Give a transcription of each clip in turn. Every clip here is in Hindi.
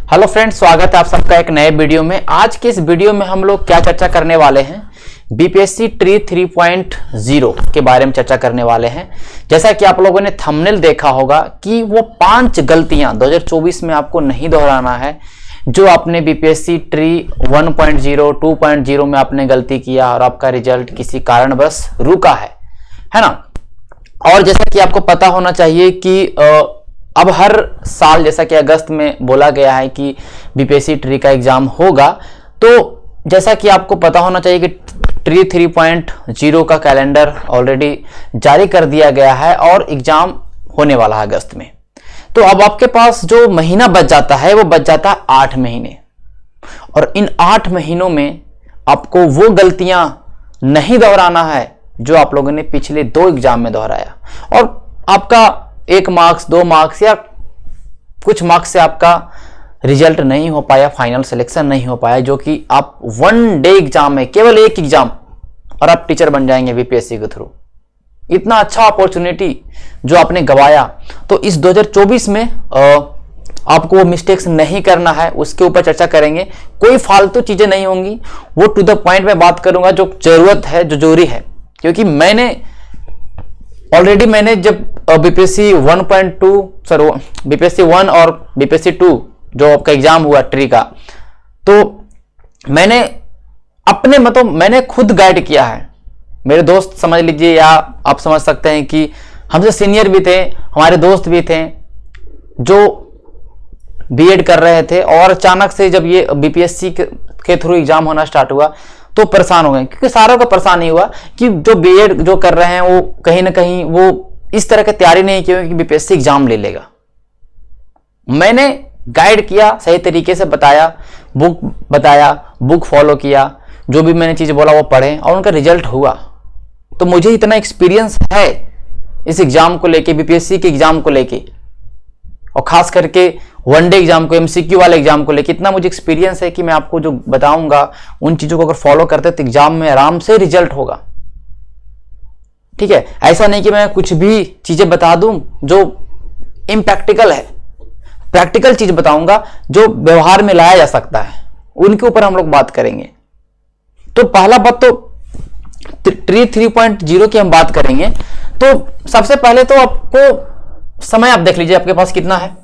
हेलो फ्रेंड्स, स्वागत है आप सबका एक नए वीडियो में। आज के इस वीडियो में हम लोग क्या चर्चा करने वाले हैं, बीपीएससी ट्री 3.0 के बारे में चर्चा करने वाले हैं। जैसा कि आप लोगों ने थंबनेल देखा होगा कि वो 5 गलतियां 2024 में आपको नहीं दोहराना है जो आपने बीपीएससी ट्री 1.0 2.0 में आपने गलती किया और आपका रिजल्ट किसी कारणवश रुका है ना। और जैसा कि आपको पता होना चाहिए कि अब हर साल जैसा कि अगस्त में बोला गया है कि बीपीएससी ट्री का एग्जाम होगा, तो जैसा कि आपको पता होना चाहिए कि ट्री 3.0 का कैलेंडर ऑलरेडी जारी कर दिया गया है और एग्जाम होने वाला है अगस्त में। तो अब आपके पास जो महीना बच जाता है वो बच जाता है 8 महीने, और इन 8 महीनों में आपको वो गलतियां नहीं दोहराना है जो आप लोगों ने पिछले 2 एग्जाम में दोहराया, और आपका 1 मार्क्स 2 मार्क्स या कुछ मार्क्स से आपका रिजल्ट नहीं हो पाया, फाइनल सिलेक्शन नहीं हो पाया, जो कि आप 1 डे एग्जाम में केवल 1 एग्जाम और आप टीचर बन जाएंगे बीपीएससी के थ्रू। इतना अच्छा अपॉर्चुनिटी जो आपने गवाया, तो इस 2024 में आपको वो मिस्टेक्स नहीं करना है, उसके ऊपर चर्चा करेंगे। कोई फालतू चीजें नहीं होंगी, वो टू द पॉइंट में बात करूंगा जो जरूरत है, जो जरूरी है। क्योंकि मैंने जब बीपीएससी 1 और बीपीएससी 2 जो आपका एग्जाम हुआ ट्री का, तो मैंने मैंने खुद गाइड किया है। मेरे दोस्त समझ लीजिए, या आप समझ सकते हैं कि हमसे सीनियर भी थे, हमारे दोस्त भी थे जो बीएड कर रहे थे, और अचानक से जब ये बीपीएससी के थ्रू एग्जाम होना स्टार्ट हुआ तो परेशान हो गए। क्योंकि सारों का परेशान नहीं हुआ कि जो बीएड जो कर रहे हैं वो कहीं ना कहीं वो इस तरह की तैयारी नहीं की कि बीपीएससी एग्जाम ले लेगा। मैंने गाइड किया, सही तरीके से बताया, बुक फॉलो किया, जो भी मैंने चीज बोला वो पढ़े और उनका रिजल्ट हुआ। तो मुझे इतना एक्सपीरियंस है इस एग्जाम को लेके, बीपीएससी के एग्जाम को लेके, और खास करके 1 डे एग्जाम को, एमसीक्यू वाले एग्जाम को लेके इतना मुझे एक्सपीरियंस है कि मैं आपको जो बताऊंगा उन चीजों को अगर फॉलो करते तो एग्जाम में आराम से रिजल्ट होगा। ठीक है, ऐसा नहीं कि मैं कुछ भी चीजें बता दूं जो इम्प्रैक्टिकल है, प्रैक्टिकल चीज बताऊंगा जो व्यवहार में लाया जा सकता है, उनके ऊपर हम लोग बात करेंगे। तो पहला बात तो ट्री 3.0 की हम बात करेंगे। तो सबसे पहले तो आपको समय आप देख लीजिए आपके पास कितना है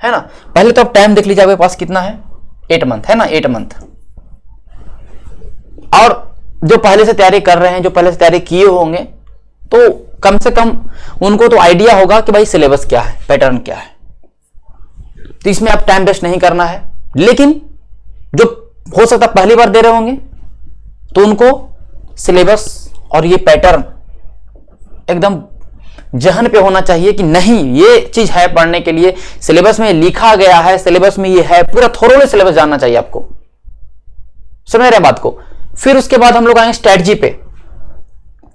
ना। पहले तो आप टाइम देख लीजिए आपके पास कितना है, 8 मंथ है ना, 8 मंथ। और जो पहले से तैयारी कर रहे हैं, जो पहले से तैयारी किए होंगे, तो कम से कम उनको तो आइडिया होगा कि भाई सिलेबस क्या है, पैटर्न क्या है। तो इसमें आप टाइम वेस्ट नहीं करना है। लेकिन जो हो सकता है पहली बार दे रहे होंगे तो उनको सिलेबस और ये पैटर्न एकदम जहन पे होना चाहिए कि नहीं, ये चीज है पढ़ने के लिए, सिलेबस में लिखा गया है, सिलेबस में ये है, पूरा थोरोली सिलेबस जानना चाहिए आपको। समझ रहे बात को। फिर उसके बाद हम लोग आएंगे स्ट्रेटजी पे,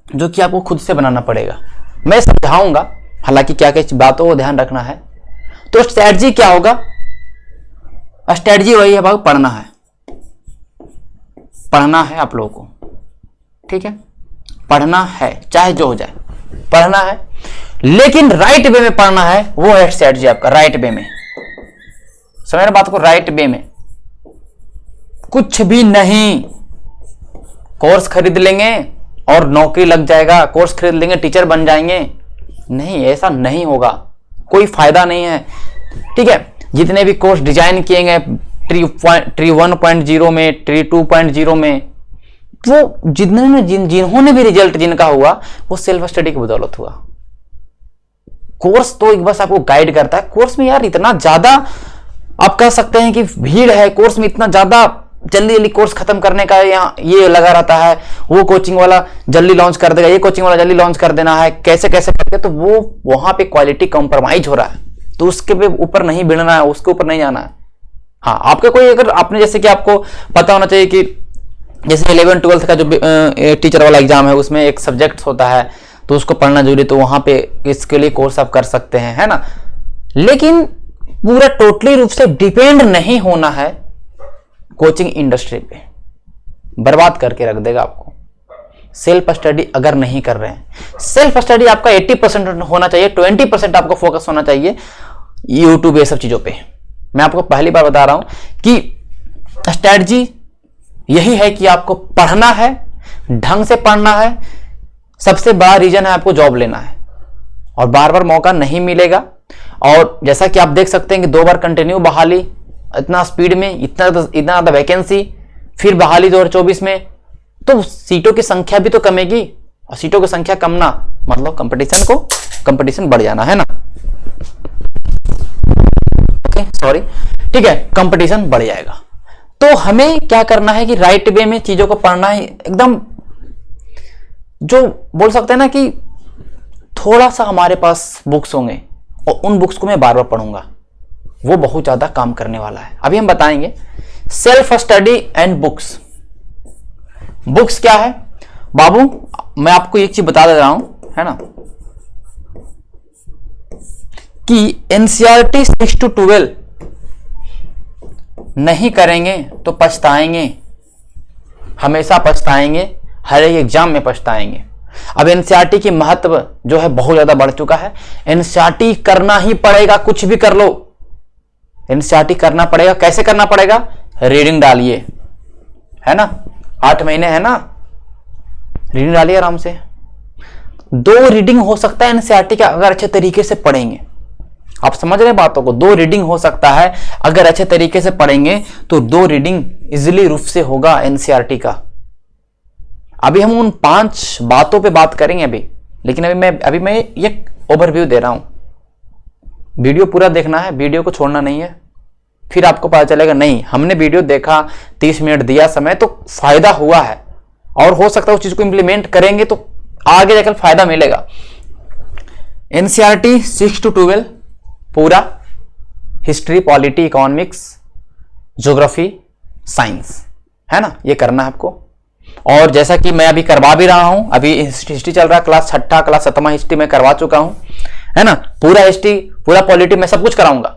जो कि आपको खुद से बनाना पड़ेगा। मैं समझाऊंगा हालांकि क्या क्या बातों को ध्यान रखना है। तो स्ट्रेटजी क्या होगा, स्ट्रेटजी वही है भाई, पढ़ना है आप लोगों को। ठीक है, पढ़ना है, चाहे जो हो जाए, पढ़ना है, लेकिन राइट वे में पढ़ना है। वो है स्ट्रेटजी आपका, राइट वे में। समझ रहे बात को, राइट वे में। कुछ भी नहीं कोर्स खरीद लेंगे और नौकरी लग जाएगा, कोर्स खरीद लेंगे टीचर बन जाएंगे, नहीं, ऐसा नहीं होगा, कोई फायदा नहीं है। ठीक है, जितने भी कोर्स डिजाइन किए गए ट्री 1.0 में, ट्री 2.0 में, वो जिन्होंने भी रिजल्ट जिनका हुआ वो सेल्फ स्टडी की बदौलत हुआ। कोर्स तो एक बस आपको गाइड करता है। कोर्स में यार इतना ज्यादा आप कह सकते हैं कि भीड़ है कोर्स में, इतना ज्यादा जल्दी कोर्स खत्म करने का यहाँ ये लगा रहता है, वो कोचिंग वाला जल्दी लॉन्च कर देगा, ये कोचिंग वाला जल्दी लॉन्च कर देना है, कैसे कैसे करके, तो वो वहां पे क्वालिटी कॉम्प्रोमाइज हो रहा है। तो उसके ऊपर नहीं भिड़ना है, उसके ऊपर नहीं जाना है। हाँ, आपके कोई अगर आपने, जैसे कि आपको पता होना चाहिए कि जैसे 11th 12th का जो टीचर वाला एग्जाम है उसमें एक सब्जेक्ट होता है, तो उसको पढ़ना जरूरी, तो वहां पे इसके लिए कोर्स आप कर सकते हैं, है ना। लेकिन पूरा टोटली रूप से डिपेंड नहीं होना है कोचिंग इंडस्ट्री पे, बर्बाद करके रख देगा आपको। सेल्फ स्टडी अगर नहीं कर रहे हैं, सेल्फ स्टडी आपका 80% होना चाहिए, 20% आपको फोकस होना चाहिए यूट्यूब ये सब चीजों पे। मैं आपको पहली बार बता रहा हूं कि स्ट्रेटजी यही है कि आपको पढ़ना है, ढंग से पढ़ना है। सबसे बड़ा रीजन है आपको जॉब लेना है और बार बार मौका नहीं मिलेगा। और जैसा कि आप देख सकते हैं कि 2 बार कंटिन्यू बहाली, इतना स्पीड में, इतना ज्यादा वैकेंसी, फिर बहाली 2024 में, तो सीटों की संख्या भी तो कमेगी। और सीटों की संख्या कमना मतलब कंपटीशन बढ़ जाना, है ना। ओके सॉरी, ठीक है, कंपटीशन बढ़ जाएगा। तो हमें क्या करना है कि राइट वे में चीजों को पढ़ना है, एकदम जो बोल सकते हैं ना कि थोड़ा सा हमारे पास बुक्स होंगे और उन बुक्स को मैं बार बार पढ़ूंगा, वो बहुत ज्यादा काम करने वाला है। अभी हम बताएंगे self study and books. Books क्या है बाबू, मैं आपको एक चीज बता दे रहा हूं, है ना, कि एनसीईआरटी 6 to 12 नहीं करेंगे तो पछताएंगे, हमेशा पछताएंगे, हर एक एग्जाम में पछताएंगे। अब एनसीईआरटी की महत्व जो है बहुत ज्यादा बढ़ चुका है। एनसीईआरटी करना ही पड़ेगा, कुछ भी कर लो एनसीईआरटी करना पड़ेगा। कैसे करना पड़ेगा? रीडिंग डालिए, है ना, 8 महीने है ना, रीडिंग डालिए आराम से। 2 रीडिंग हो सकता है एनसीईआरटी का अगर अच्छे तरीके से पढ़ेंगे। आप समझ रहे बातों को? 2 रीडिंग हो सकता है अगर अच्छे तरीके से पढ़ेंगे तो 2 रीडिंग इजिली रूप से होगा एनसीईआरटी का। अभी हम उन 5 बातों पे बात करेंगे अभी, लेकिन अभी मैं एक ओवरव्यू दे रहा हूं। वीडियो पूरा देखना है, वीडियो को छोड़ना नहीं है, फिर आपको पता चलेगा नहीं हमने वीडियो देखा, 30 मिनट दिया समय तो फायदा हुआ है, और हो सकता है उस चीज को इंप्लीमेंट करेंगे तो आगे जाकर फायदा मिलेगा। एनसीईआरटी 6 to 12 पूरा history, polity, economics, geography, science, है ना, ये करना है आपको। और जैसा कि मैं अभी करवा भी रहा हूं, अभी हिस्ट्री चल रहा है, क्लास 6 क्लास 7 हिस्ट्री में करवा चुका हूं, है ना, पूरा हिस्ट्री, पूरा पॉलिटी में सब कुछ कराऊंगा।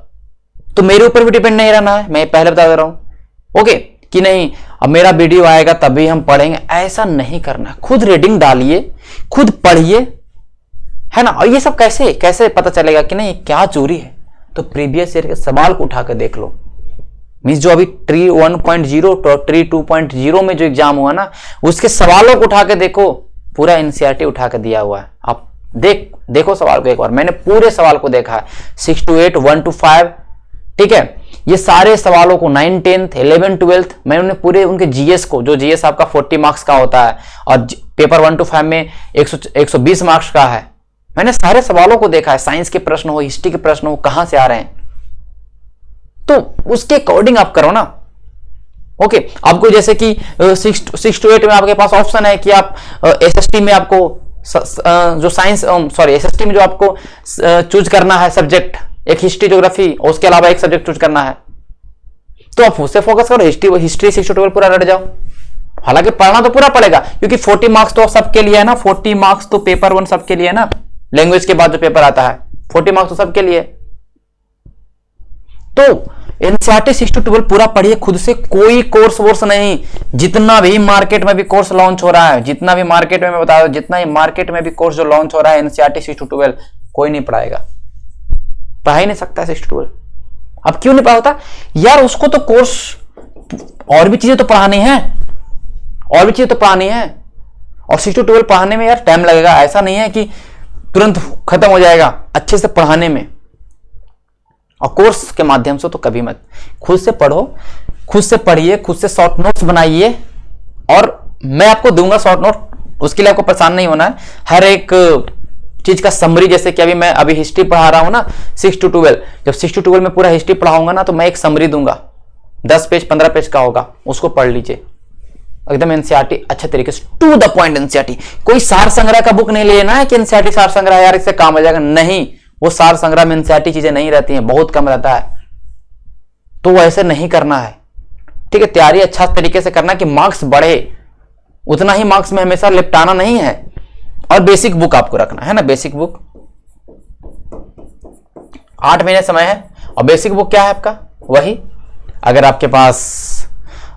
तो मेरे ऊपर भी डिपेंड नहीं रहना है, मैं पहले बता दे रहा हूं, ओके, कि नहीं अब मेरा वीडियो आएगा तभी हम पढ़ेंगे, ऐसा नहीं करना। खुद रीडिंग डालिए, खुद पढ़िए, है ना। और ये सब कैसे पता चलेगा कि नहीं क्या चोरी है? तो प्रीवियस ईयर के सवाल को उठाकर देख लो। मींस जो अभी ट्री 1.0 तो ट्री 2.0 में जो एग्जाम हुआ ना, उसके सवालों को उठा के देखो, पूरा एनसीईआरटी उठा के दिया हुआ है। आप देखो सवाल को एक बार, मैंने पूरे सवाल को देखा है, 6 to 8, 1 to 5, ठीक है। ये सारे सवालों को 9, 10th, 11, 12th मैंने पूरे उनके जीएस को, जो जीएस आपका 40 मार्क्स का होता है और पेपर 1 to 5 में 120 मार्क्स का है, मैंने सारे सवालों को देखा है। साइंस के प्रश्न हो, हिस्ट्री के प्रश्न हो, कहां से आ रहे हैं, तो उसके अकॉर्डिंग आप करो ना। ओके, आपको जैसे कि 6 to 8 में आपके पास ऑप्शन है कि आप एसएसटी में आपको जो साइंस एसएसटी में जो आपको चूज करना है सब्जेक्ट, एक हिस्ट्री, ज्योग्राफी, और उसके अलावा एक सब्जेक्ट चूज करना है, तो आप उससे फोकस करो। हिस्ट्री 6 to 12 पूरा रट जाओ। हालांकि पढ़ना तो पूरा पड़ेगा क्योंकि 40 मार्क्स तो सबके लिए है ना, 40 मार्क्स तो पेपर 1 सबके लिए है ना, लैंग्वेज के बाद जो पेपर आता है 40 मार्क्स तो सबके लिए। तो एनसीईआरटी 6 to 12 पूरा पढ़िए खुद से, कोई कोर्स नहीं। जितना भी मार्केट में भी कोर्स लॉन्च हो रहा है, जितना भी मार्केट में मैं बता रहा हूं, जितना ही मार्केट में भी कोर्स जो लॉन्च हो रहा है एनसीईआरटी 6 to 12 कोई नहीं पढ़ाएगा, पढ़ा ही नहीं सकता है 6 to 12। अब क्यों नहीं पढ़ाता यार? उसको तो कोर्स और भी चीजें तो पढ़ानी है, और 6 to 12 पढ़ाने में यार टाइम लगेगा। ऐसा नहीं है कि तुरंत खत्म हो जाएगा अच्छे से पढ़ाने में। और कोर्स के माध्यम से तो कभी मत, खुद से पढ़ो, खुद से पढ़िए, खुद से शॉर्ट नोट्स बनाइए, और मैं आपको दूंगा शॉर्ट नोट, उसके लिए आपको परेशान नहीं होना है। हर एक चीज का समरी, जैसे कि मैं अभी हिस्ट्री पढ़ा रहा हूं ना 6 to 12, जब 6 to 12 में पूरा हिस्ट्री पढ़ाऊंगा ना, तो मैं एक समरी दूंगा, 10 पेज 15 पेज का होगा, उसको पढ़ लीजिए एकदम। एनसीईआरटी अच्छे तरीके से, टू द पॉइंट एनसीईआरटी। कोई सार संग्रह का बुक नहीं लेना है कि एनसीईआरटी सार संग्रह यार इससे काम हो जाएगा, नहीं, वो सार संग्रह में एनसीईआरटी चीजें नहीं रहती हैं, बहुत कम रहता है, तो वैसे नहीं करना है, ठीक है। तैयारी अच्छा तरीके से करना कि मार्क्स बढ़े, उतना ही मार्क्स में हमेशा लिपटाना नहीं है। और बेसिक बुक आपको रखना है ना, बेसिक बुक 8 महीने समय है। और बेसिक बुक क्या है आपका? वही, अगर आपके पास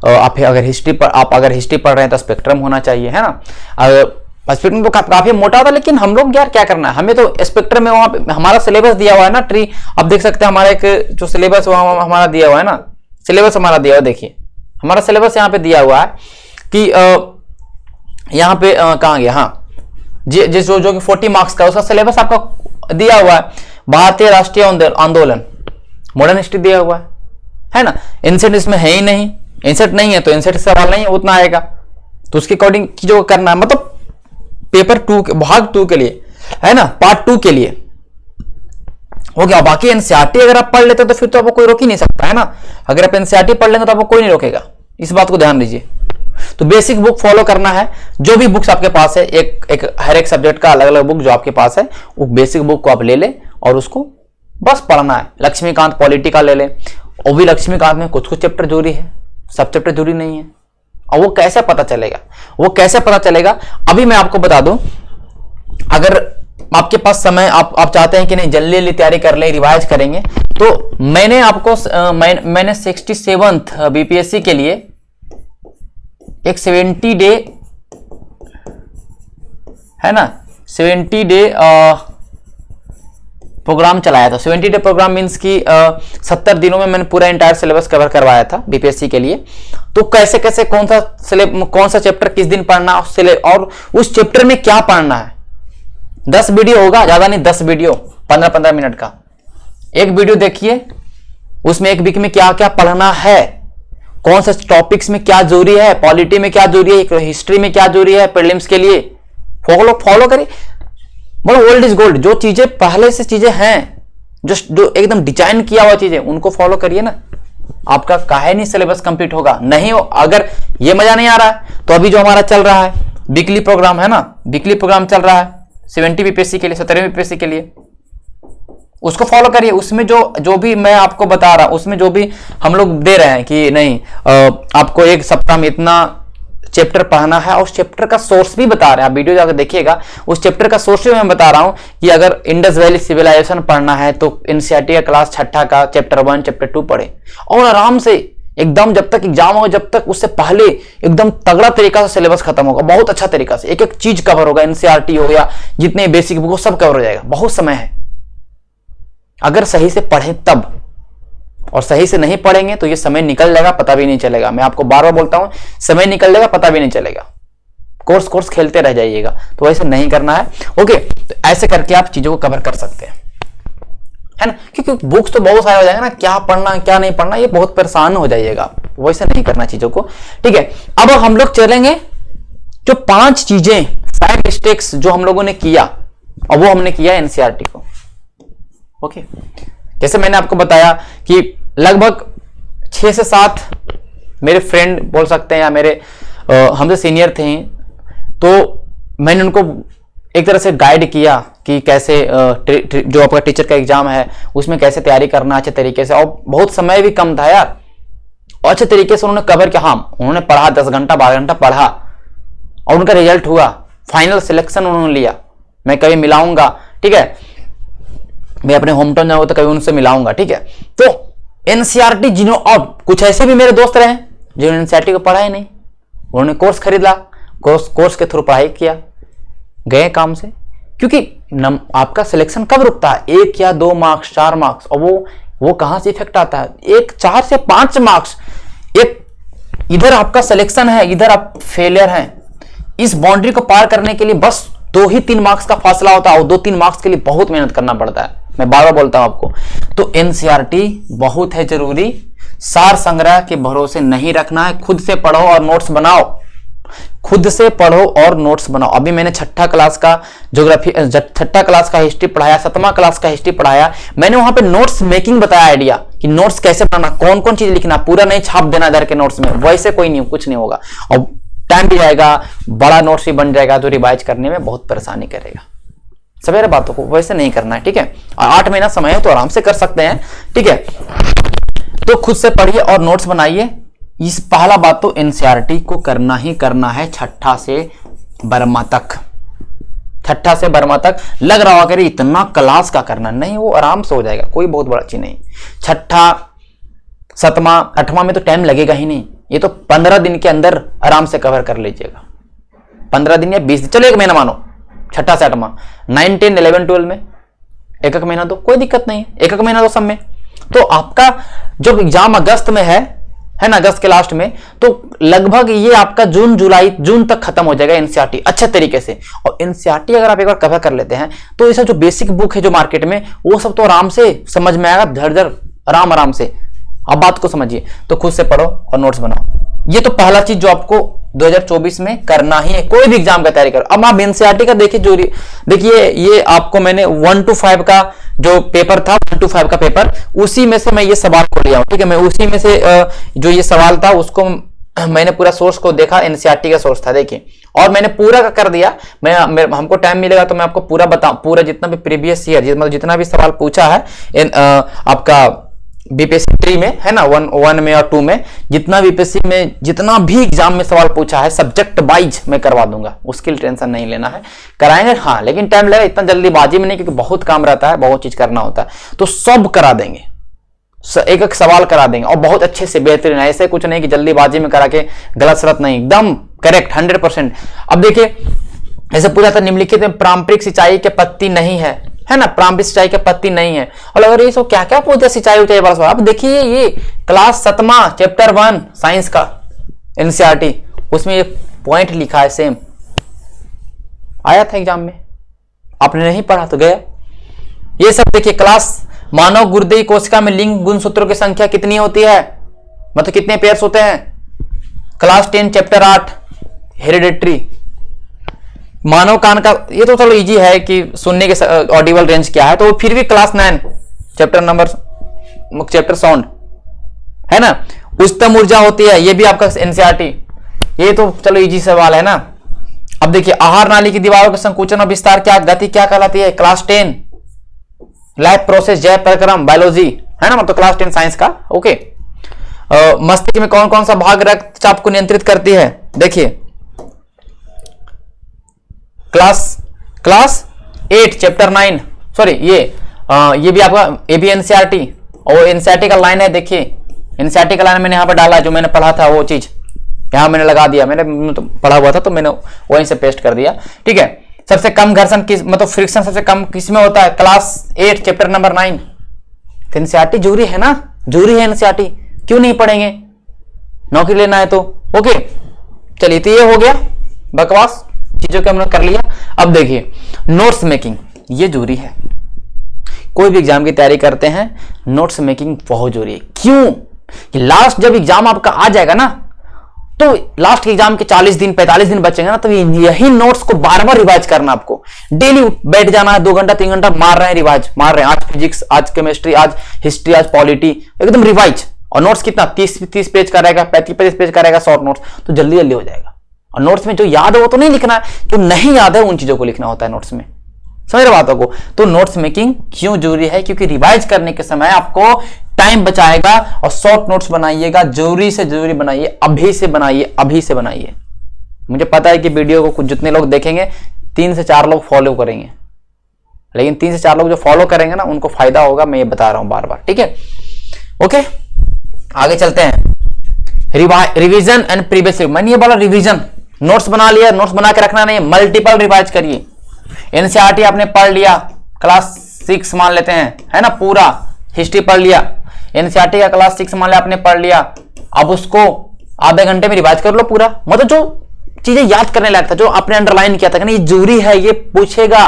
आप अगर हिस्ट्री पढ़ रहे हैं तो स्पेक्ट्रम होना चाहिए, है ना। अगर स्पेक्ट्रम तो काफी मोटा था, लेकिन हम लोग यार क्या करना है, हमें तो स्पेक्ट्रम में वहां पे हमारा सिलेबस दिया हुआ है ना ट्री। अब देख सकते हैं हमारा एक जो सिलेबस हमारा दिया हुआ है ना, सिलेबस हमारा दिया हुआ है, देखिए हमारा सिलेबस यहाँ पे दिया हुआ है कि यहाँ पे कहाँ गया, हाँ जिस जो कि 40 मार्क्स का उसका सिलेबस आपका दिया हुआ है। भारतीय राष्ट्रीय आंदोलन मॉडर्न हिस्ट्री दिया हुआ है ना। इंसेट इसमें है ही नहीं, इंसेट नहीं है तो इंसेट सवाल नहीं है उतना आएगा, तो उसके अकॉर्डिंग जो करना है, मतलब पेपर 2 के भाग 2 के लिए है ना, पार्ट 2 के लिए हो गया। बाकी एनसीईआरटी अगर आप पढ़ लेते तो फिर तो आपको कोई रोक ही नहीं सकता है ना। अगर आप एनसीईआरटी पढ़ लेंगे तो आपको कोई नहीं रोकेगा, इस बात को ध्यान दीजिए। तो बेसिक बुक फॉलो करना है, जो भी बुक्स आपके पास है, हर एक सब्जेक्ट का अलग अलग बुक जो आपके पास है, वो बेसिक बुक को आप ले ले और उसको बस पढ़ना है। लक्ष्मीकांत पॉलिटी का ले ले, वो भी लक्ष्मीकांत में कुछ कुछ चैप्टर जरूरी है, सब चैप्टर जरूरी नहीं है। और वो कैसे पता चलेगा, वो कैसे पता चलेगा अभी मैं आपको बता दूं। अगर आपके पास समय, आप चाहते हैं कि नहीं जल्दी जल्दी तैयारी कर ले, रिवाइज करेंगे, तो मैंने आपको मैंने 67th बीपीएससी के लिए एक 70 डे है ना, 70 डे प्रोग्राम चलाया था। 70 डे प्रोग्राम मींस कि 70 दिनों में मैंने पूरा इंटायर सिलेबस कवर करवाया था बीपीएससी के लिए। तो कैसे कैसे कौन सा चैप्टर किस दिन पढ़ना और उस चैप्टर में क्या पढ़ना है। 10 वीडियो होगा, ज्यादा नहीं, 10 वीडियो 15-15 मिनट का। एक वीडियो देखिए, उसमें एक वीक में क्या क्या पढ़ना है, कौन से टॉपिक्स में क्या जरूरी है, पॉलिटी में क्या जरूरी है, हिस्ट्री में क्या जरूरी है प्रीलिम्स के लिए। फॉलो करिए, बोलो ओल्ड इज गोल्ड। जो चीजें पहले से चीजें हैं, जो एकदम डिजाइन किया हुआ चीजें, उनको फॉलो करिए ना। आपका काहे नहीं सिलेबस कंप्लीट होगा। नहीं हो, अगर ये मजा नहीं आ रहा है तो अभी जो हमारा चल रहा है वीकली प्रोग्राम है ना, वीकली प्रोग्राम चल रहा है 70 बीपीएससी के लिए, 17 बीपीएससी के लिए, उसको फॉलो करिए। उसमें जो भी मैं आपको बता रहा हूं, उसमें जो भी हम लोग दे रहे हैं कि नहीं आपको एक सप्ताह में इतना चैप्टर पढ़ना है, और उस चैप्टर का सोर्स भी बता रहे हैं। आप वीडियो जाकर देखिएगा, उस चैप्टर का सोर्स भी मैं बता रहा हूं कि अगर इंडस वैली सिविलाइजेशन पढ़ना है तो एनसीईआरटी का क्लास 6 का चैप्टर 1 चैप्टर 2 पढ़े, और आराम से एकदम जब तक एग्जाम होगा, जब तक उससे पहले एकदम तगड़ा तरीका से सिलेबस खत्म होगा, बहुत अच्छा तरीका से एक एक चीज कवर होगा। एनसीईआरटी हो गया, जितने बेसिक बुक सब कवर हो जाएगा। बहुत समय है, अगर सही से पढ़े तब, और सही से नहीं पढ़ेंगे तो ये समय निकल जाएगा, पता भी नहीं चलेगा। मैं आपको बार बार बोलता हूं, समय निकल जाएगा, पता भी नहीं चलेगा। कोर्स खेलते रह जाइएगा, तो ऐसे नहीं करना है। ओके, तो ऐसे करके आप चीजों को कवर कर सकते हैं, है ना। क्योंकि बुक्स तो बहुत सारे हो जाएगा ना, क्या पढ़ना क्या नहीं पढ़ना, ये बहुत परेशान हो जाइएगा। वैसे नहीं करना चीजों को, ठीक है। अब हम लोग चलेंगे जो 5 चीजें, 5 मिस्टेक्स जो हम लोगों ने किया, और वो हमने किया एनसीईआरटी को। ओके, जैसे मैंने आपको बताया कि लगभग 6 से 7 मेरे फ्रेंड बोल सकते हैं, या मेरे हमसे सीनियर थे, तो मैंने उनको एक तरह से गाइड किया कि कैसे जो आपका टीचर का एग्जाम है उसमें कैसे तैयारी करना अच्छे तरीके से। और बहुत समय भी कम था यार, और अच्छे तरीके से उन्होंने कवर किया। हाँ, उन्होंने पढ़ा, 10 घंटा 12 घंटा पढ़ा, और उनका रिजल्ट हुआ, फाइनल सिलेक्शन उन्होंने लिया। मैं कभी मिलाऊंगा, ठीक है, मैं अपने होम टाउन जाऊंगा तो कभी उनसे मिलाऊंगा, ठीक है। तो एनसीईआरटी और कुछ ऐसे भी मेरे दोस्त रहे जिन्होंने एनसीईआरटी को पढ़ा ही नहीं, उन्होंने कोर्स खरीदा, कोर्स के थ्रू पढ़ाई किया, गए काम से। क्योंकि आपका सिलेक्शन कब रुकता है, 1 या 2 मार्क्स, 4 मार्क्स, और वो कहां से इफेक्ट आता है, 4 से 5 मार्क्स। एक इधर आपका सिलेक्शन है, इधर आप फेलियर हैं। इस बाउंड्री को पार करने के लिए बस 2 ही 3 मार्क्स का फासला होता है, और 2-3 मार्क्स के लिए बहुत मेहनत करना पड़ता है। मैं बार बार बोलता हूं आपको। तो एनसीईआरटी बहुत है जरूरी, सार संग्रह के भरोसे नहीं रखना है। खुद से पढ़ो और नोट्स बनाओ, खुद से पढ़ो और नोट्स बनाओ। अभी मैंने 6ठा क्लास का ज्योग्राफी, 6ठा क्लास का हिस्ट्री पढ़ाया, 7वां क्लास का हिस्ट्री पढ़ाया। मैंने वहां पे नोट्स मेकिंग बताया, आइडिया कि नोट्स कैसे बनाना, कौन कौन चीज लिखना, पूरा नहीं छाप देना इधर के नोट्स में, वैसे कोई नहीं, कुछ नहीं होगा, और टाइम भी जाएगा, बड़ा नोट्स भी बन जाएगा, तो रिवाइज करने में बहुत परेशानी करेगा। सवेरे बातों को वैसे नहीं करना है, ठीक है। और 8 महीना समय है तो आराम से कर सकते हैं, ठीक है। तो खुद से पढ़िए और नोट्स बनाइए। इस पहला बात तो एनसीईआरटी को करना ही करना है 6ठा से 12वां तक। 6ठा से 12वां तक लग रहा होगा कि इतना क्लास का करना, नहीं, वो आराम से हो जाएगा, कोई बहुत बड़ा चीज नहीं। 6ठा 7वां 8वां में तो टाइम लगेगा ही नहीं, ये तो 15 दिन के अंदर आराम से कवर कर लीजिएगा। 15 दिन या 20 दिन, चलो 1 महीना मानो, छठा से 8वां, 9, 10, 11, 12 में एक महीना दो, कोई दिक्कत नहीं है, एक महीना दो सब में। तो आपका जब एग्जाम अगस्त में है ना, अगस्त के लास्ट में, तो लगभग ये आपका जून तक खत्म हो जाएगा एनसीईआरटी अच्छे तरीके से। और एनसीईआरटी अगर आप एक बार कवर कर लेते हैं तो ऐसा जो बेसिक बुक है जो मार्केट में, वो सब तो आराम से समझ में आएगा, झरझर आराम से। आप बात को समझिए, तो खुद से पढ़ो और नोट्स बनाओ। ये तो पहला चीज जो आपको 2024 में करना ही है, कोई भी एग्जाम का तैयारी करो। अब आप एनसीईआरटी का देखिए ये आपको मैंने 1 to 5 का जो पेपर था, 1 to 5 का पेपर, उसी में से मैं ये सवाल को लिया हूं, ठीक है। मैं उसी में से जो ये सवाल था उसको मैंने पूरा सोर्स को देखा, एनसीईआरटी का सोर्स था, देखिए, और मैंने पूरा कर दिया। हमको टाइम मिलेगा तो मैं आपको पूरा बताऊं, पूरा जितना भी प्रीवियस ईयर मतलब जितना भी सवाल पूछा है आपका बीपीएससी 3 में है ना, 1 में और 2 में, जितना बीपीएससी में जितना भी एग्जाम में सवाल पूछा है सब्जेक्ट वाइज मैं करवा दूंगा, उसके लिए टेंशन नहीं लेना है, कराएंगे हाँ, लेकिन टाइम लगेगा, इतना जल्दीबाजी में नहीं, क्योंकि बहुत काम रहता है, बहुत चीज करना होता है, तो सब करा देंगे, एक एक सवाल करा देंगे और बहुत अच्छे से बेहतरीन। ऐसे कुछ नहीं कि जल्दीबाजी में करा के गलत सलत नहीं, एकदम करेक्ट 100%। अब देखिए ऐसे पूछा था, निम्नलिखित में पारंपरिक सिंचाई के पत्ती नहीं है ना, पारंपरिक सिंचाई के पत्ती नहीं है। और अगर ये सब क्या क्या पूछते सिंचाई उचाई वाला सवाल, अब देखिए ये क्लास 7वां चैप्टर 1 साइंस का एनसीईआरटी, उसमें ये पॉइंट लिखा है, सेम आया था एग्जाम में, आपने नहीं पढ़ा तो गया। ये सब देखिए, क्लास मानव गुर्दे कोशिका में लिंग गुणसूत्रों की संख्या कितनी होती है, मतलब कितने पेयर्स होते हैं, क्लास 10 चैप्टर 8 हेरिडेटरी। मानव कान का ये तो चलो इजी है कि सुनने के ऑडिबल रेंज क्या है, तो फिर भी क्लास 9 चैप्टर साउंड है ना, उच्चतम ऊर्जा होती है, ये भी आपका एनसीईआरटी, ये तो चलो इजी सवाल है ना। अब देखिए आहार नाली की दीवारों के संकुचन और विस्तार क्या गति क्या कहलाती है, क्लास 10 लाइफ प्रोसेस जैव प्रक्रम बायोलॉजी है ना, मतलब क्लास 10 साइंस का, ओके। मस्तिष्क में कौन कौन सा भाग रक्तचाप को नियंत्रित करती है, देखिए क्लास 8 चैप्टर 9, सॉरी ये भी आपका ये भी एनसीईआरटी, और एनसीईआरटी का लाइन है, देखिए एनसीईआरटी का लाइन मैंने यहाँ पर डाला है, जो मैंने पढ़ा था वो चीज यहाँ मैंने लगा दिया, मैंने तो पढ़ा हुआ था तो मैंने वहीं से पेस्ट कर दिया, ठीक है। सबसे कम घर्षण किस मतलब फ्रिक्शन सबसे कम किस में होता है, क्लास 8 चैप्टर नंबर 9। एनसीईआरटी जरूरी है ना, जरूरी है एनसीईआरटी, क्यों नहीं पढ़ेंगे, नौकरी लेना है तो, ओके। चलिए तो ये हो गया बकवास चीजों के हमने कर लिया। अब देखिए नोट्स मेकिंग, ये जरूरी है, कोई भी एग्जाम की तैयारी करते हैं नोट्स मेकिंग बहुत जरूरी है। क्यों, लास्ट जब एग्जाम आपका आ जाएगा ना, तो लास्ट के एग्जाम के 40 दिन 45 दिन बचेंगे ना, तो यही नोट्स को बार बार रिवाइज करना, आपको डेली बैठ जाना है, 2 घंटा 3 घंटा मार रहे हैं, रिवाइज मार रहे हैं, आज फिजिक्स, आज केमिस्ट्री, आज हिस्ट्री, आज पॉलिटी, एकदम रिवाइज। और नोट्स कितना 30 पेज का रहेगा, 35 पेज का रहेगा शॉर्ट नोट्स, तो जल्दी जल्दी हो जाएगा। और नोट्स में जो याद है वो तो नहीं लिखना है, जो नहीं याद है उन चीजों को लिखना होता है नोट्स में, समझ रहे बातों को। तो नोट्स मेकिंग क्यों जरूरी है, क्योंकि रिवाइज करने के समय आपको टाइम बचाएगा, और शॉर्ट नोट्स बनाइएगा, जरूरी से जरूरी बनाइए, अभी से बनाइए, अभी से बनाइए। मुझे पता है कि वीडियो को कुछ जितने लोग देखेंगे 3 से 4 लोग फॉलो करेंगे, लेकिन 3 से 4 लोग जो फॉलो करेंगे ना उनको फायदा होगा, मैं ये बता रहा हूं बार बार, ठीक है। ओके आगे चलते हैं, रिवीजन एंड प्रीवियस, मैंने ये बोला रिवीजन, नोट्स बना लिया, नोट्स बना के रखना नहीं, मल्टीपल रिवाइज करिए। एनसीईआरटी आपने पढ़ लिया, क्लास 6 मान लेते हैं, है ना, पूरा हिस्ट्री पढ़ लिया, एनसीईआरटी का क्लास 6 मान लिया आपने पढ़ लिया, अब उसको आधे घंटे में रिवाइज कर लो पूरा, मतलब जो चीजें याद करने लायक था, जो आपने अंडरलाइन किया था कि ये जरूरी है, ये पूछेगा,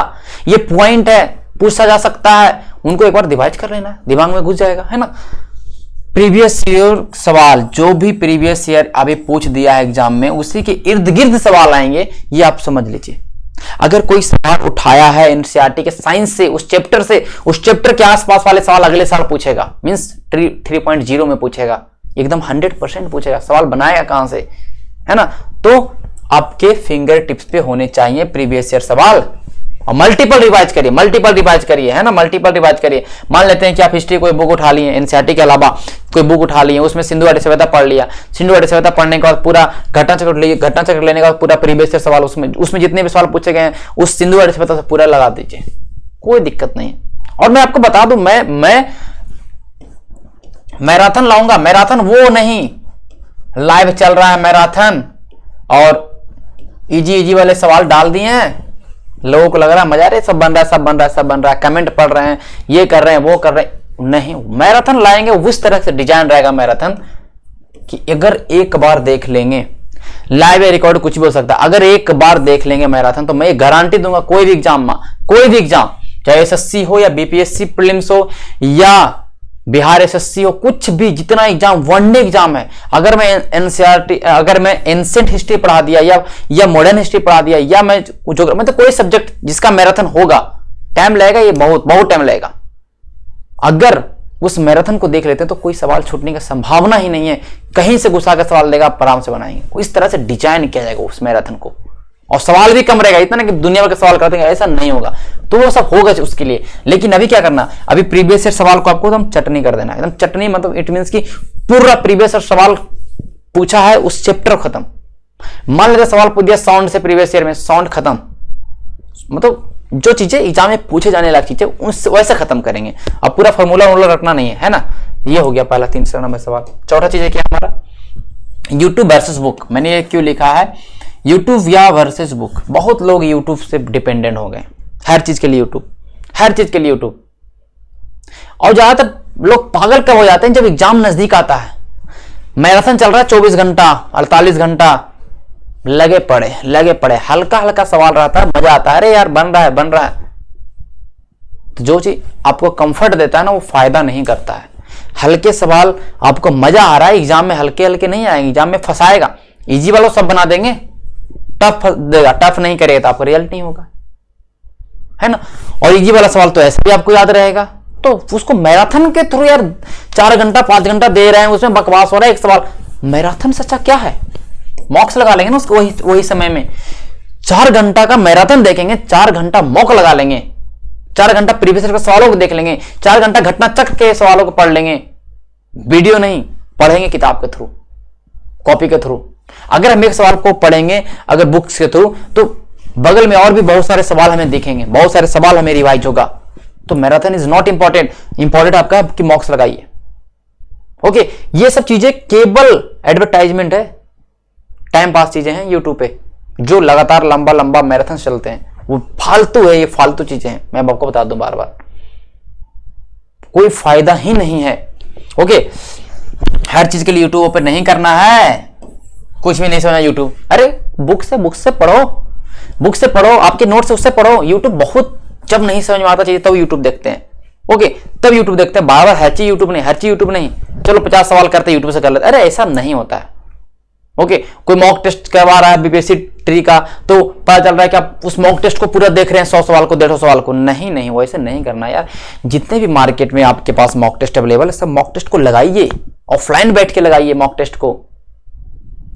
ये पॉइंट है, पूछा जा सकता है, उनको एक बार रिवाइज कर लेना, दिमाग में घुस जाएगा, है ना। प्रीवियस ईयर सवाल, जो भी प्रीवियस ईयर अभी पूछ दिया है एग्जाम में, उसी के इर्द गिर्द सवाल आएंगे, ये आप समझ लीजिए। अगर कोई सवाल उठाया है एनसीईआरटी के साइंस से, उस चैप्टर के आसपास वाले सवाल अगले साल पूछेगा, मींस 3.0 में पूछेगा, एकदम 100% पूछेगा, सवाल बनाएगा कहां से, है ना। तो आपके फिंगर टिप्स पे होने चाहिए प्रीवियस ईयर सवाल, और मल्टीपल रिवाइज करिए, है ना, मल्टीपल रिवाइज करिए। मान लेते हैं कि आप हिस्ट्री कोई बुक उठा लिए, एनसीईआरटी के अलावा कोई बुक उठा लिए, उसमें सिंधु घाटी सभ्यता पढ़ लिया, सिंधु घाटी सभ्यता पढ़ने के बाद पूरा घटना चक्र लेने के बाद पूरा प्रीवियस ईयर सवाल उसमें जितने भी सवाल पूछे गए हैं उस सिंधु घाटी सभ्यता से पूरा लगा दीजिए, कोई दिक्कत नहीं है। और मैं आपको बता दूं, मैं मैराथन लाऊंगा, मैराथन वो नहीं, लाइव चल रहा है मैराथन, और इजी इजी वाले सवाल डाल दिए हैं, लोगों को लग रहा है मजा आ रहा है, सब बन रहा है, सब बन रहा है, सब बन रहा है, कमेंट पढ़ रहे हैं, ये कर रहे हैं, वो कर रहे हैं। नहीं, मैराथन लाएंगे उस तरह से डिजाइन रहेगा मैराथन कि अगर एक बार देख लेंगे, लाइव या रिकॉर्ड कुछ भी हो सकता है, अगर एक बार देख लेंगे मैराथन तो मैं गारंटी दूंगा कोई भी एग्जाम, चाहे एसएससी हो या बीपीएससी प्रीलिम्स हो या बिहार एसएससी हो, कुछ भी जितना एग्जाम वनडे एग्जाम है, अगर मैं एनसीईआरटी, अगर मैं एंशिएंट हिस्ट्री पढ़ा दिया या मॉडर्न हिस्ट्री पढ़ा दिया या मैं तो कोई सब्जेक्ट जिसका मैराथन होगा, टाइम लगेगा, ये बहुत बहुत टाइम लगेगा। अगर उस मैराथन को देख लेते हैं तो कोई सवाल छूटने की संभावना ही नहीं है, कहीं से घुसा कर सवाल देगा, आप आराम से बनाएंगे। इस तरह से डिजाइन किया जाएगा उस मैराथन को, और सवाल भी कम रहेगा, इतना ना कि दुनिया भर के सवाल करते हैं, ऐसा नहीं होगा। तो वो सब होगा उसके लिए, लेकिन अभी क्या करना, अभी प्रीवियस ईयर सवाल को आपको एकदम चटनी कर देना, एकदम चटनी, मतलब इट मींस की पूरा प्रीवियस ईयर सवाल पूछा है, उस चैप्टर खत्म। मान लीजिए सवाल पूछ दिया साउंड से, प्रीवियस ईयर में साउंड खत्म, मतलब जो चीजें एग्जाम में पूछे जाने लायक चीजें उनसे वैसे खत्म करेंगे। अब पूरा फॉर्मूला रखना नहीं है ना। ये हो गया पहला 3 नंबर सवाल। चौथा चीज है क्या हमारा, यूट्यूब वर्सेस बुक। मैंने ये क्यों लिखा है, यूट्यूब या वर्सेस बुक। बहुत लोग यूट्यूब से डिपेंडेंट हो गए, हर चीज के लिए यूट्यूब, हर चीज के लिए यूट्यूब। और ज्यादातर लोग पागल कब हो जाते हैं, जब एग्जाम नजदीक आता है, मैराथन चल रहा है 24 घंटा 48 घंटा, लगे पड़े, हल्का हल्का सवाल रहता है, मजा आता है, अरे यार बन रहा है। तो जो चीज आपको कंफर्ट देता है ना, वो फायदा नहीं करता है। हल्के सवाल आपको मजा आ रहा है, एग्जाम में हल्के हल्के नहीं आएंगे, एग्जाम में फंसाएगा। इजी वालों सब बना देंगे, टफ देगा, टफ नहीं करेगा तो आपको रिजल्ट नहीं होगा, है ना। और इजी वाला सवाल तो ऐसे भी आपको याद रहेगा। तो उसको मैराथन के थ्रू यार 4 घंटा 5 घंटा दे रहे हैं, उसमें बकवास हो रहा है। एक सवाल मैराथन से अच्छा क्या है, मॉक्स लगा लेंगे ना उसको, वही समय में 4 घंटा का मैराथन देखेंगे, 4 घंटा मॉक लगा लेंगे, 4 घंटा प्रीवियस के सवालों को देख लेंगे, 4 घंटा घटना चक्र के सवालों को पढ़ लेंगे। वीडियो नहीं पढ़ेंगे, किताब के थ्रू, कॉपी के थ्रू। अगर हम एक सवाल को पढ़ेंगे अगर बुक्स के थ्रू, तो बगल में और भी बहुत सारे सवाल हमें दिखेंगे, बहुत सारे सवाल हमें रिवाइज होगा। तो मैराथन इज नॉट इंपॉर्टेंट आपका कि मॉक्स लगाइए। ओके, ये सब चीजें केवल एडवर्टाइजमेंट है, टाइम पास चीजें हैं यूट्यूब पे, जो लगातार लंबा लंबा मैराथन चलते हैं, वो फालतू है, ये फालतू चीजें हैं। मैं आपको बता दूं बार बार, कोई फायदा ही नहीं है। ओके, हर चीज के लिए यूट्यूब पर नहीं करना है, कुछ भी नहीं समझना यूट्यूब, अरे बुक से पढ़ो, आपके नोट से उससे पढ़ो। यूट्यूब बहुत, जब नहीं समझ में आता चीज तब यूट्यूब देखते हैं। ओके, तब यूट्यूब देखते हैं, बार बार हर चीज यूट्यूब नहीं, चलो 50 सवाल करते यूट्यूब से कर लेते, अरे ऐसा नहीं होता है। ओके, कोई मॉक टेस्ट करवा रहा है बीपीएससी ट्री का, तो पता चल रहा है कि आप उस मॉक टेस्ट को पूरा देख रहे हैं, 100 सवाल को 150 सवाल को, नहीं, वैसे नहीं करना यार। जितने भी मार्केट में आपके पास मॉक टेस्ट अवेलेबल है, सब मॉक टेस्ट को लगाइए, ऑफलाइन बैठ के लगाइए मॉक टेस्ट को,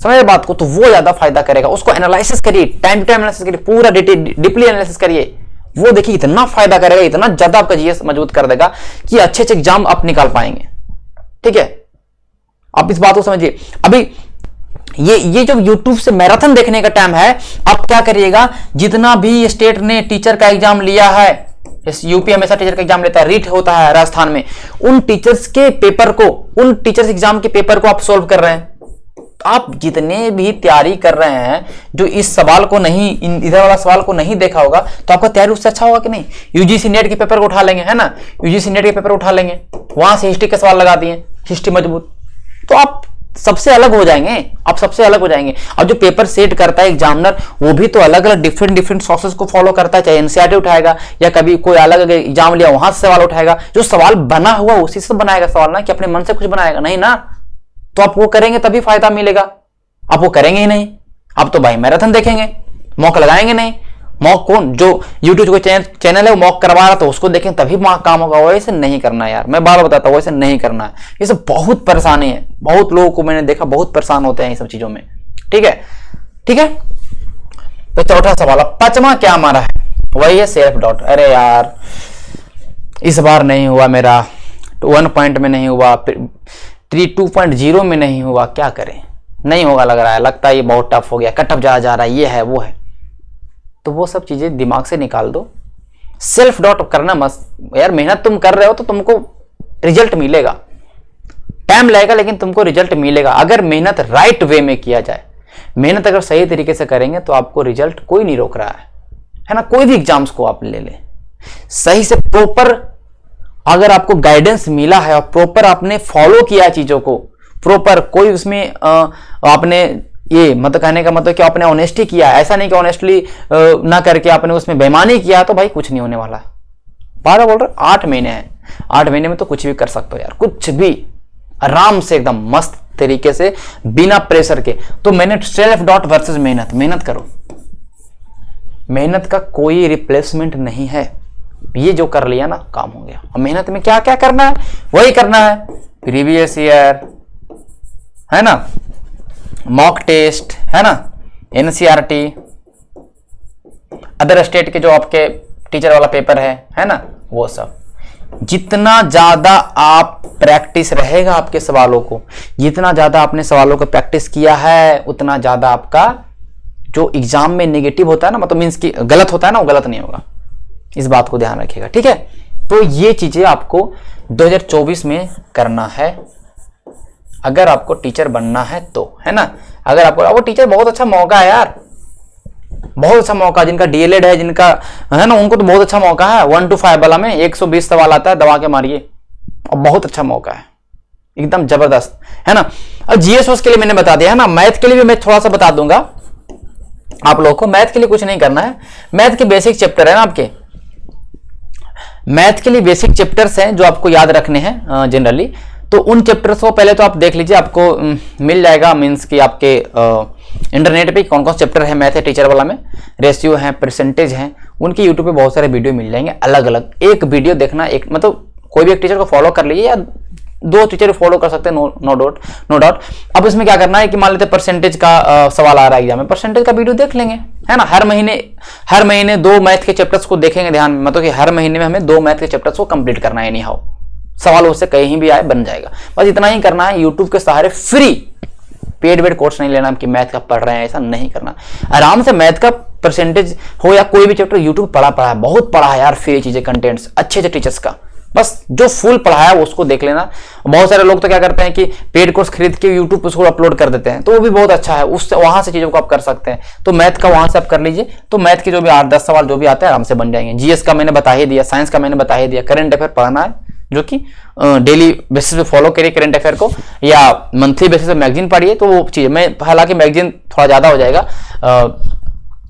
समझ बात को, तो वो ज्यादा फायदा करेगा। उसको एनालिसिस करिए, टाइम टू टाइम एनालिसिस करिए, पूरा डीपली एनालिसिस करिए, वो देखिए इतना फायदा करेगा, इतना ज्यादा आपका जीएस मजबूत कर देगा कि अच्छे एग्जाम आप निकाल पाएंगे। ठीक है, आप इस बात को समझिए। अभी ये जो YouTube से मैराथन देखने का टाइम है, आप क्या करिएगा, जितना भी स्टेट ने टीचर का एग्जाम लिया है, यूपी हमेशा टीचर का एग्जाम लेता है, रीट होता है राजस्थान में, उन टीचर्स के पेपर को, उन टीचर्स एग्जाम के पेपर को आप सोल्व कर रहे हैं। आप जितने भी तैयारी कर रहे हैं, जो इस सवाल को नहीं, इधर वाला सवाल को नहीं देखा होगा, तो आपका तैयारी उससे अच्छा होगा कि नहीं। यूजीसी नेट के पेपर को उठा लेंगे, है ना, यूजीसी नेट के पेपर उठा लेंगे, वहां से हिस्ट्री के सवाल लगा दिए, हिस्ट्री मजबूत, तो आप सबसे अलग हो जाएंगे, आप सबसे अलग हो जाएंगे। और जो पेपर सेट करता है एग्जामिनर, वो भी तो अलग अलग डिफरेंट सोर्सेज को फॉलो करता है, चाहे एनसीईआरटी उठाएगा या कभी कोई अलग एग्जाम लिया वहां से सवाल उठाएगा, जो सवाल बना हुआ उसी से बनाएगा सवाल, ना कि अपने मन से कुछ बनाएगा, नहीं ना। तो आप वो करेंगे तभी फायदा मिलेगा, आप वो करेंगे ही नहीं, आप तो भाई मैराथन देखेंगे, मॉक लगाएंगे नहीं। मॉक कौन, जो यूट्यूब को चैनल है वो मॉक करवा रहा, तो उसको देखें तभी काम होगा, वैसे नहीं करना यार, मैं बार बताता हूं, वैसे नहीं करना है। ये सब बहुत परेशानी है, बहुत लोगों को मैंने देखा बहुत परेशान होते हैं ये सब चीजों में। ठीक है। तो चौथा सवाल, पांचवा क्या हमारा है, वही है सेल्फ डाउट। अरे यार इस बार नहीं हुआ मेरा, 1 पॉइंट में नहीं हुआ, 2.0 में नहीं हुआ, क्या करें, नहीं होगा लग रहा है, लगता है ये बहुत टफ हो गया, कट ऑफ जा रहा है, ये है वो है। तो वो सब चीजें दिमाग से निकाल दो, सेल्फ डाउट करना मत यार। मेहनत तुम कर रहे हो तो तुमको रिजल्ट मिलेगा, टाइम लगेगा लेकिन तुमको रिजल्ट मिलेगा, अगर मेहनत राइट वे में किया जाए। मेहनत अगर सही तरीके से करेंगे तो आपको रिजल्ट कोई नहीं रोक रहा है ना। कोई भी एग्जाम्स को आप ले लें, सही से प्रॉपर अगर आपको गाइडेंस मिला है और प्रॉपर आपने फॉलो किया चीजों को, प्रॉपर कोई उसमें आपने ये मतलब कहने का मतलब कि आपने ऑनेस्टी किया, ऐसा नहीं कि ऑनेस्टली ना करके आपने उसमें बेईमानी किया तो भाई कुछ नहीं होने वाला है। बारह बोल रहे 8 महीने हैं, 8 महीने में तो कुछ भी कर सकते हो यार, कुछ भी आराम से एकदम मस्त तरीके से बिना प्रेशर के। तो मेहनत, सेल्फ डाउट वर्सेस मेहनत, मेहनत करो, मेहनत का कोई रिप्लेसमेंट नहीं है। ये जो कर लिया ना काम हो गया। और मेहनत में क्या क्या करना है वही करना है, प्रीवियस ईयर है ना, मॉक टेस्ट है ना, एनसीईआरटी, अदर स्टेट के जो आपके टीचर वाला पेपर है ना, वो सब। जितना ज्यादा आप प्रैक्टिस रहेगा आपके सवालों को, जितना ज्यादा आपने सवालों को प्रैक्टिस किया है, उतना ज्यादा आपका जो एग्जाम में नेगेटिव होता है ना, मतलब मीन्स की गलत होता है ना, वो गलत नहीं होगा। इस बात को ध्यान रखिएगा, ठीक है। तो ये चीजें आपको 2024 में करना है अगर आपको टीचर बनना है तो, है ना। अगर आपको वो टीचर बहुत अच्छा मौका है यार, बहुत अच्छा मौका, जिनका डीएलएड है, जिनका है ना, उनको तो बहुत अच्छा मौका है। 1 to 5 वाला में 120 सवाल आता है, दबा के मारिए, और बहुत अच्छा मौका है, एकदम जबरदस्त, है ना। अब जीएस के लिए मैंने बता दिया है ना, मैथ के लिए भी मैं थोड़ा सा बता दूंगा आप लोगों को। मैथ के लिए कुछ नहीं करना है, मैथ के बेसिक चैप्टर है ना आपके, मैथ के लिए बेसिक चैप्टर्स हैं जो आपको याद रखने हैं जनरली। तो उन चैप्टर्स को पहले तो आप देख लीजिए, आपको मिल जाएगा मीन्स कि आपके इंटरनेट पे कौन कौन से चैप्टर है मैथ है टीचर वाला में, रेशियो है, परसेंटेज है, उनकी यूट्यूब पे बहुत सारे वीडियो मिल जाएंगे अलग अलग। एक वीडियो देखना, एक मतलब कोई भी एक टीचर को फॉलो कर लीजिए, या 2 टीचर फॉलो कर सकते हैं, नो डाउट। अब इसमें क्या करना है कि मान लेते परसेंटेज का सवाल आ रहा है एग्जाम में, परसेंटेज का वीडियो देख लेंगे, है ना। हर महीने 2 मैथ के चैप्टर्स को देखेंगे, ध्यान में मतलब कि हर महीने में हमें 2 मैथ के चैप्टर्स को कंप्लीट करना है, एनी हाउ सवाल उससे कहीं भी आए बन जाएगा। बस इतना ही करना है, यूट्यूब के सहारे फ्री, पेड वेड कोर्स नहीं लेना कि मैथ का पढ़ रहे हैं, ऐसा नहीं करना। आराम से मैथ का परसेंटेज हो या कोई भी चैप्टर, यूट्यूब पढ़ा है, बहुत पढ़ा है यार, फ्री चीजें, कंटेंट्स अच्छे टीचर्स का, बस जो फुल पढ़ाया है उसको देख लेना। बहुत सारे लोग तो क्या करते हैं कि पेड कोर्स खरीद के यूट्यूब पर उसको अपलोड कर देते हैं, तो वो भी बहुत अच्छा है, उससे वहां से चीजों को आप कर सकते हैं। तो मैथ का वहां से आप कर लीजिए, तो मैथ के जो भी 8-10 सवाल जो भी आते हैं आराम से बन जाएंगे। जीएस का मैंने बता ही दिया, साइंस का मैंने बता ही दिया, करंट अफेयर पढ़ना है जो कि डेली बेसिस पे फॉलो करिए करंट अफेयर को, या मंथली बेसिस पे मैगजीन पढ़िए। तो वो चीज मैं, हालांकि मैगजीन थोड़ा ज्यादा हो जाएगा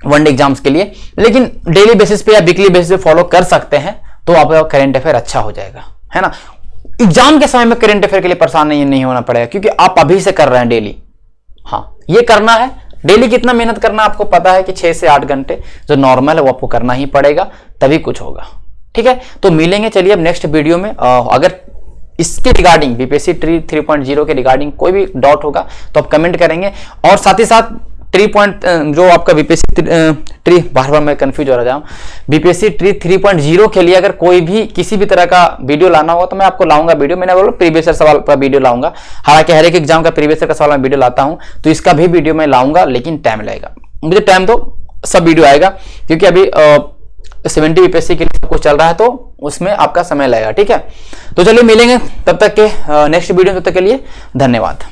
वनडे एग्जाम्स के लिए, लेकिन डेली बेसिस पे या वीकली बेसिस पे फॉलो कर सकते हैं, तो आपका करंट अफेयर अच्छा हो जाएगा, है ना। एग्जाम के समय में करंट अफेयर के लिए परेशान नहीं होना पड़ेगा, क्योंकि आप अभी से कर रहे हैं डेली। हाँ, ये करना है डेली। कितना मेहनत करना आपको पता है कि 6 से 8 घंटे जो नॉर्मल है वो आपको करना ही पड़ेगा, तभी कुछ होगा, ठीक है। तो मिलेंगे चलिए अब नेक्स्ट वीडियो में। अगर इसके रिगार्डिंग बीपीएससी ट्री 3.0 के रिगार्डिंग कोई भी डाउट होगा तो आप कमेंट करेंगे, और साथ ही साथ जो आपका बीपीएससी ट्री, बार मैं कंफ्यूज हो रहा हूं, बीपीएससी ट्री 3.0 के लिए अगर कोई भी किसी भी तरह का वीडियो लाना होगा तो मैं आपको लाऊंगा वीडियो। मैंने बोला प्रीवियस ईयर सवाल का वीडियो लाऊंगा, हालांकि हर एक एग्जाम का प्रीवियस ईयर का सवाल मैं वीडियो लाता हूं, तो इसका भी वीडियो मैं लाऊंगा, लेकिन टाइम लगेगा मुझे, टाइम तो सब वीडियो आएगा, क्योंकि अभी 70 बीपीएससी के लिए सब कुछ चल रहा है, तो उसमें आपका समय लगेगा, ठीक है। तो चलिए मिलेंगे तब तक के नेक्स्ट वीडियो, तब तक के लिए धन्यवाद।